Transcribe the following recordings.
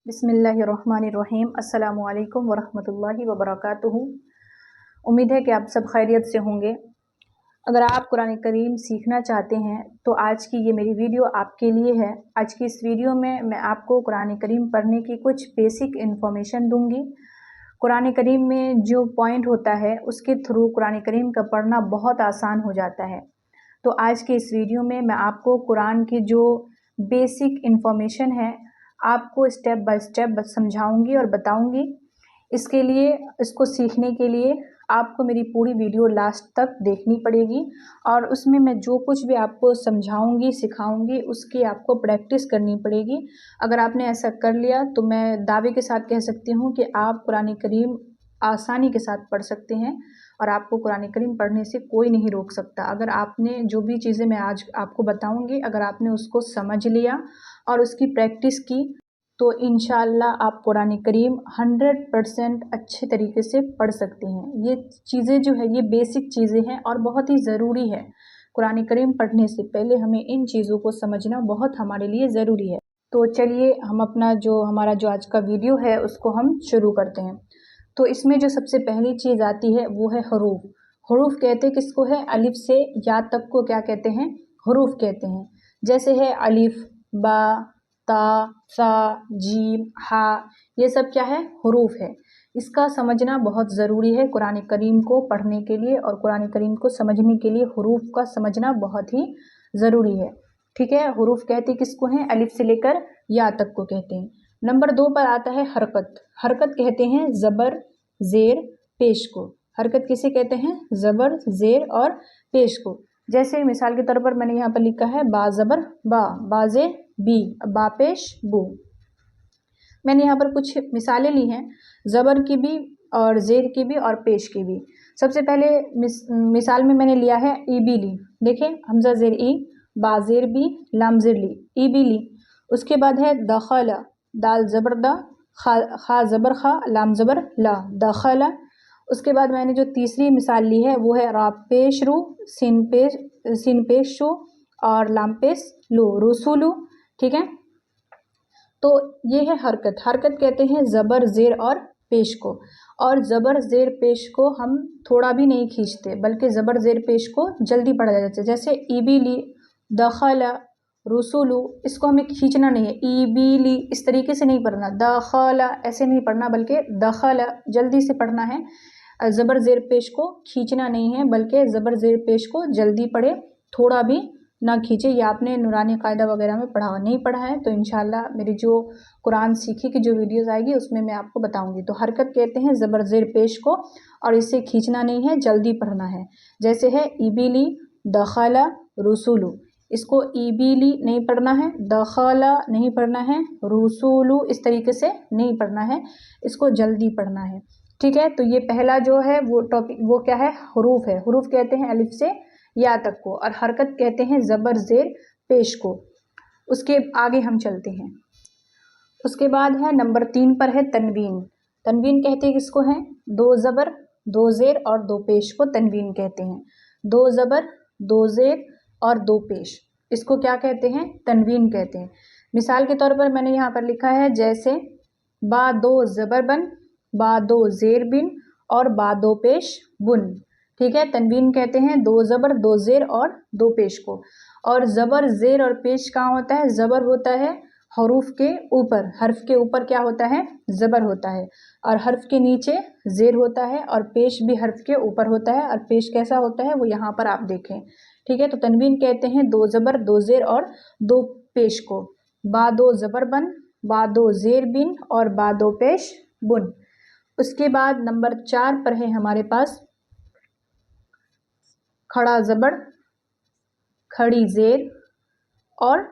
बिस्मिल्लाहिर्रहमानिर्रहीम। अस्सलामु अलैकुम वरहमतुल्लाहि वबरकातुहू। उम्मीद है कि आप सब खैरियत से होंगे। अगर आप कुरान करीम सीखना चाहते हैं तो आज की ये मेरी वीडियो आपके लिए है। आज की इस वीडियो में मैं आपको कुरान करीम पढ़ने की कुछ बेसिक इन्फॉर्मेशन दूंगी। कुरान करीम में जो पॉइंट होता है उसके थ्रू कुरान करीम का पढ़ना बहुत आसान हो जाता है। तो आज के इस वीडियो में मैं आपको कुरान की जो बेसिक इन्फॉर्मेशन है आपको स्टेप बाय स्टेप समझाऊंगी और बताऊंगी। इसके लिए इसको सीखने के लिए आपको मेरी पूरी वीडियो लास्ट तक देखनी पड़ेगी और उसमें मैं जो कुछ भी आपको समझाऊंगी सिखाऊंगी उसकी आपको प्रैक्टिस करनी पड़ेगी। अगर आपने ऐसा कर लिया तो मैं दावे के साथ कह सकती हूँ कि आप कुरान करीम आसानी के साथ पढ़ सकते हैं और आपको कुरान करीम पढ़ने से कोई नहीं रोक सकता। अगर आपने जो भी चीज़ें मैं आज आपको बताऊंगी अगर आपने उसको समझ लिया और उसकी प्रैक्टिस की तो इंशाअल्लाह आप कुरान करीम 100% अच्छे तरीके से पढ़ सकते हैं। ये चीज़ें जो है ये बेसिक चीज़ें हैं और बहुत ही ज़रूरी है। कुरान करीम पढ़ने से पहले हमें इन चीज़ों को समझना बहुत हमारे लिए ज़रूरी है। तो चलिए हम हमारा जो आज का वीडियो है उसको हम शुरू करते हैं। तो इसमें जो सबसे पहली चीज़ आती है वो है हरूफ। हरूफ कहते हैं किसको है? अलिफ से या तक को क्या कहते हैं? हरूफ कहते हैं। जैसे है अलिफ, बा, ता, सा, जीम, हा, ये सब क्या है? हरूफ है। इसका समझना बहुत ज़रूरी है कुरान करीम को पढ़ने के लिए और कुरान करीम को समझने के लिए हरूफ का समझना बहुत ही ज़रूरी है। ठीक है, हरूफ कहते किसको हैं? अलिफ से लेकर या तक को कहते हैं। नंबर 2 पर आता है हरकत। हरकत कहते हैं ज़बर, ज़ेर, पेश को। हरकत किसे कहते हैं? ज़बर, ज़ेर और पेश को। जैसे मिसाल के तौर पर मैंने यहाँ पर लिखा है बा ज़बर बा, बाजे बी, बा पेश बू। मैंने यहाँ पर कुछ मिसालें ली हैं ज़बर की भी और ज़ेर की भी और पेश की भी। सबसे पहले मिसाल में मैंने लिया है ई बी ली। देखें, हमज़ा ज़ेर ई, बा ज़ेर बी, लाम ज़ेर ली, ई बी ली। उसके बाद है दखला, दाल ज़बर दा, खा ज़बर खा, लाम ज़बर ला, दखला। उसके बाद मैंने जो तीसरी मिसाल ली है वो है रा पेश रू, सिन पेश शो और लाम पेश लो, रसूलू। ठीक है, तो ये है हरकत। हरकत कहते हैं ज़बर, ज़ेर और पेश को। और ज़बर, ज़ेर, पेश को हम थोड़ा भी नहीं खींचते बल्कि ज़बर, ज़ेर, पेश को जल्दी पढ़ा जाता है। जैसे ईबीली, दखला, रसूलू, इसको हमें खींचना नहीं है। ईबीली इस तरीके से नहीं पढ़ना, दखला ऐसे नहीं पढ़ना बल्कि दखला जल्दी से पढ़ना है। ज़बर, ज़ेर, पेश को खींचना नहीं है बल्कि ज़बर, ज़ेर, पेश को जल्दी पढ़े, थोड़ा भी ना खींचे। ये आपने नूरानी कायदा वगैरह में नहीं पढ़ा है तो इंशाल्लाह मेरी जो कुरान सीखी की जो वीडियोस आएगी उसमें मैं आपको बताऊंगी। तो हरकत कहते हैं ज़बर, ज़ेर, पेश को और इसे खींचना नहीं है, जल्दी पढ़ना है। जैसे है ईबीली, दखला, रसूलू, इसको ईबीली नहीं पढ़ना है, दखला नहीं पढ़ना है, रसूलू इस तरीके से नहीं पढ़ना है, इसको जल्दी पढ़ना है। ठीक है, तो ये पहला जो है वो टॉपिक वो क्या है? हरूफ है। हरूफ कहते हैं अलिफ से या तक को और हरकत कहते हैं ज़बर, ज़ेर, पेश को। उसके आगे हम चलते हैं। उसके बाद है नंबर 3 पर है तनवीन। तनवीन कहते हैं किसको है? 2 ज़बर, 2 ज़ेर और 2 पेश को तनवीन कहते हैं। 2 ज़बर, 2 ज़ेर और 2 पेश, इसको क्या कहते हैं? तनवीन कहते हैं। मिसाल के तौर पर मैंने यहाँ पर लिखा है जैसे बा 2 ज़बर बन, बा 2 ज़ेर बिन और बा 2 पेश बुन। ठीक है, तनवीन कहते हैं 2 ज़बर, 2 ज़ेर और 2 पेश को। और ज़बर, ज़ेर और पेश कहाँ होता है? ज़बर होता है हरूफ के ऊपर, हर्फ के ऊपर क्या होता है? ज़बर होता है और हर्फ के नीचे ज़ेर होता है और पेश भी हर्फ के ऊपर होता है। और पेश कैसा होता है वो यहाँ पर आप देखें। ठीक है, तो तनवीन कहते हैं 2 ज़बर, 2 ज़ेर और 2 पेश को। बा 2 ज़बर बन, बा 2 ज़ेर बिन और बा 2 पेश बुन। उसके बाद नंबर 4 पर है हमारे पास खड़ा ज़बर, खड़ी ज़ेर और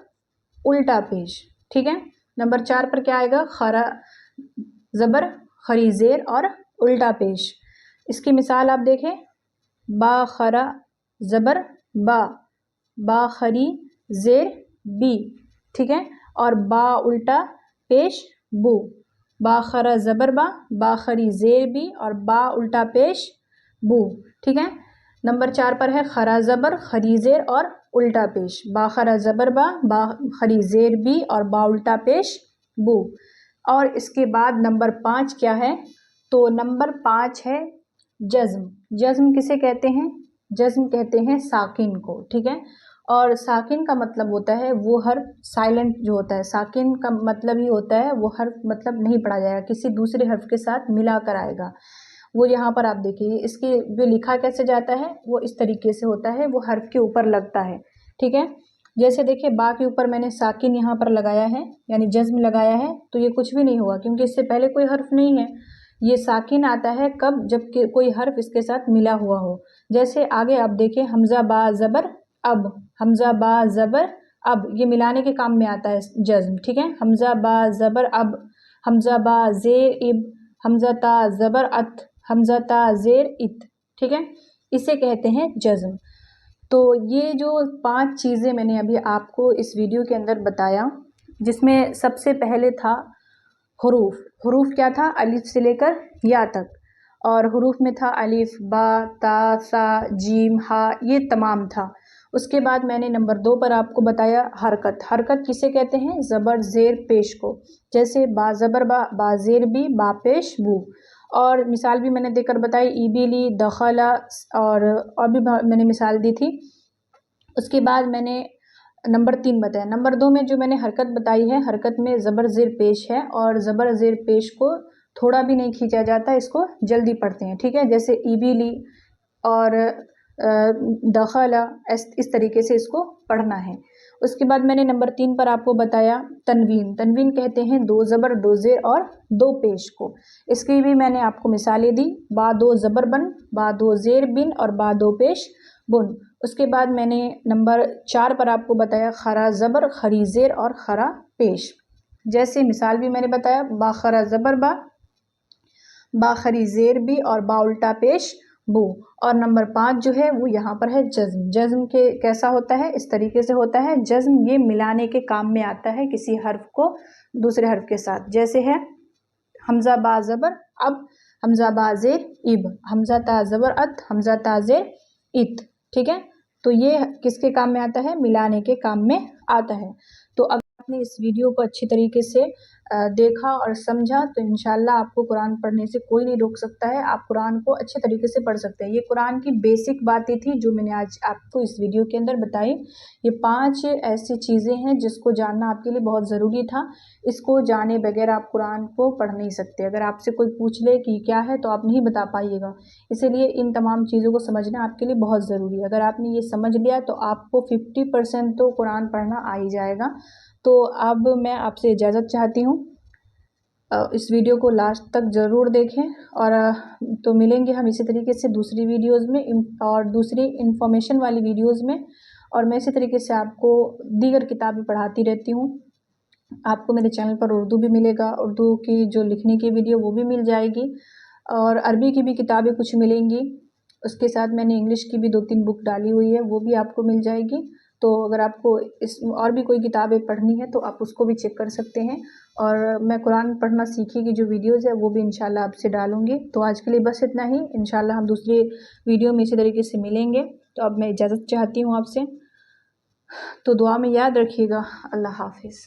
उल्टा पेश। ठीक है, नंबर 4 पर क्या आएगा? खड़ा ज़बर, खड़ी ज़ेर और उल्टा पेश। इसकी मिसाल आप देखें, बा खरा ज़बर बा, बा खरी ज़ेर बी। ठीक है, और बा उल्टा पेश बू, बा खरा ज़बर बा खरी ज़ेर बी और बा उल्टा पेश बू। ठीक है, नंबर 4 पर है खरा ज़बर, खरी ज़ेर और उल्टा पेश। बा खरा ज़बर बा खरी ज़ेर बी और बा उल्टा पेश बू। और इसके बाद नंबर 5 क्या है, तो नंबर 5 है जज़्म। जज़्म किसे कहते हैं, जज़्म कहते हैं साकिन को, ठीक है। और साकिन का मतलब होता है वो हर्फ साइलेंट जो होता है, साकिन का मतलब ही होता है वो हर्फ मतलब नहीं पढ़ा जाएगा, किसी दूसरे हर्फ के साथ मिला कर आएगा। वो यहाँ पर आप देखिए, इसके जो लिखा कैसे जाता है वो इस तरीके से होता है, वो हर्फ के ऊपर लगता है, ठीक है। जैसे देखिए बा के ऊपर मैंने साकिन यहाँ पर लगाया है, यानी जज़्म लगाया है, तो ये कुछ भी नहीं हुआ क्योंकि इससे पहले कोई हर्फ नहीं है। ये साकिन आता है कब, जब कोई हर्फ इसके साथ मिला हुआ हो। जैसे आगे आप देखिए हमजा बा ज़बर अब, हमजा बा ज़बर अब, ये मिलाने के काम में आता है जज़्म, ठीक है। हमजा बा ज़बर अब, हमजा बा ज़ेर इब, हमजा ता ज़बर अत, हमजा ता ज़ेर इत, ठीक है। इसे कहते हैं जज़्म। तो ये जो 5 चीज़ें मैंने अभी आपको इस वीडियो के अंदर बताया, जिसमें सबसे पहले था हुरूफ। हुरूफ क्या था, अलिफ से लेकर या तक, और हुरूफ में था अलिफ, बा, ता, सा, जीम, हा, ये तमाम था। उसके बाद मैंने नंबर 2 पर आपको बताया हरकत। हरकत किसे कहते हैं, ज़बर ज़ेर पेश को। जैसे बा ज़बर बा, बा ज़ेर बी, बा पेश बू। और मिसाल भी मैंने देकर बताई, ईबिली, दखला, और भी मैंने मिसाल दी थी। उसके बाद मैंने नंबर 3 बताया। नंबर 2 में जो मैंने हरकत बताई है, हरकत में ज़बर ज़ेर पेश है, और ज़बर ज़ेर पेश को थोड़ा भी नहीं खींचा जाता, इसको जल्दी पढ़ते हैं, ठीक है। जैसे ईबिली और दखला, इस तरीके से इसको पढ़ना है। उसके बाद मैंने नंबर 3 पर आपको बताया तनवीन। तनवीन कहते हैं 2 ज़बर 2 ज़ेर और 2 पेश को। इसकी भी मैंने आपको मिसालें दी, बा 2 ज़बर बन, बा 2 ज़ेर बिन और बा 2 पेश बुन। उसके बाद मैंने नंबर 4 पर आपको बताया खरा ज़बर, खरी ज़ेर और खरा पेश। जैसे मिसाल भी मैंने बताया, बा खरा ज़बर बा, बा खरी ज़ेर बी और बा उल्टा पेश बू। और नंबर 5 जो है वो यहाँ पर है जज़्म। जज़्म के कैसा होता है, इस तरीके से होता है जज़्म, ये मिलाने के काम में आता है किसी हर्फ को दूसरे हर्फ के साथ। जैसे है हमजा बा ज़बर अब, हमजा बा ज़ेर इब, हमजा ता ज़बर अत, हमजा ता ज़ेर इत, ठीक है। तो ये किसके काम में आता है, मिलाने के काम में आता है। तो अगर आपने इस वीडियो को अच्छी तरीके से देखा और समझा तो इंशाल्लाह आपको कुरान पढ़ने से कोई नहीं रोक सकता है, आप कुरान को अच्छे तरीके से पढ़ सकते हैं। ये कुरान की बेसिक बातें थी जो मैंने आज आपको इस वीडियो के अंदर बताई। ये 5 ऐसी चीज़ें हैं जिसको जानना आपके लिए बहुत ज़रूरी था। इसको जाने बगैर आप कुरान को पढ़ नहीं सकते। अगर आपसे कोई पूछ ले कि क्या है तो आप नहीं बता पाइएगा, इसीलिए इन तमाम चीज़ों को समझना आपके लिए बहुत ज़रूरी है। अगर आपने ये समझ लिया तो आपको 50% तो कुरान पढ़ना आ ही जाएगा। तो अब मैं आपसे इजाज़त चाहती हूँ, इस वीडियो को लास्ट तक ज़रूर देखें, और तो मिलेंगे हम इसी तरीके से दूसरी वीडियोज़ में और दूसरी इन्फॉर्मेशन वाली वीडियोज़ में। और मैं इसी तरीके से आपको दीगर किताबें पढ़ाती रहती हूँ। आपको मेरे चैनल पर उर्दू भी मिलेगा, उर्दू की जो लिखने की वीडियो वो भी मिल जाएगी, और अरबी की भी किताबें कुछ मिलेंगी। उसके साथ मैंने इंग्लिश की भी 2-3 बुक डाली हुई है, वो भी आपको मिल जाएगी। तो अगर आपको इस और भी कोई किताबें पढ़नी है तो आप उसको भी चेक कर सकते हैं। और मैं कुरान पढ़ना सीखी की जो वीडियोज़ है वो भी इंशाल्लाह आपसे डालूँगी। तो आज के लिए बस इतना ही, इंशाल्लाह हम दूसरी वीडियो में इसी तरीके से मिलेंगे। तो अब मैं इजाज़त चाहती हूँ आपसे, तो दुआ में याद रखिएगा। अल्लाह हाफिज़।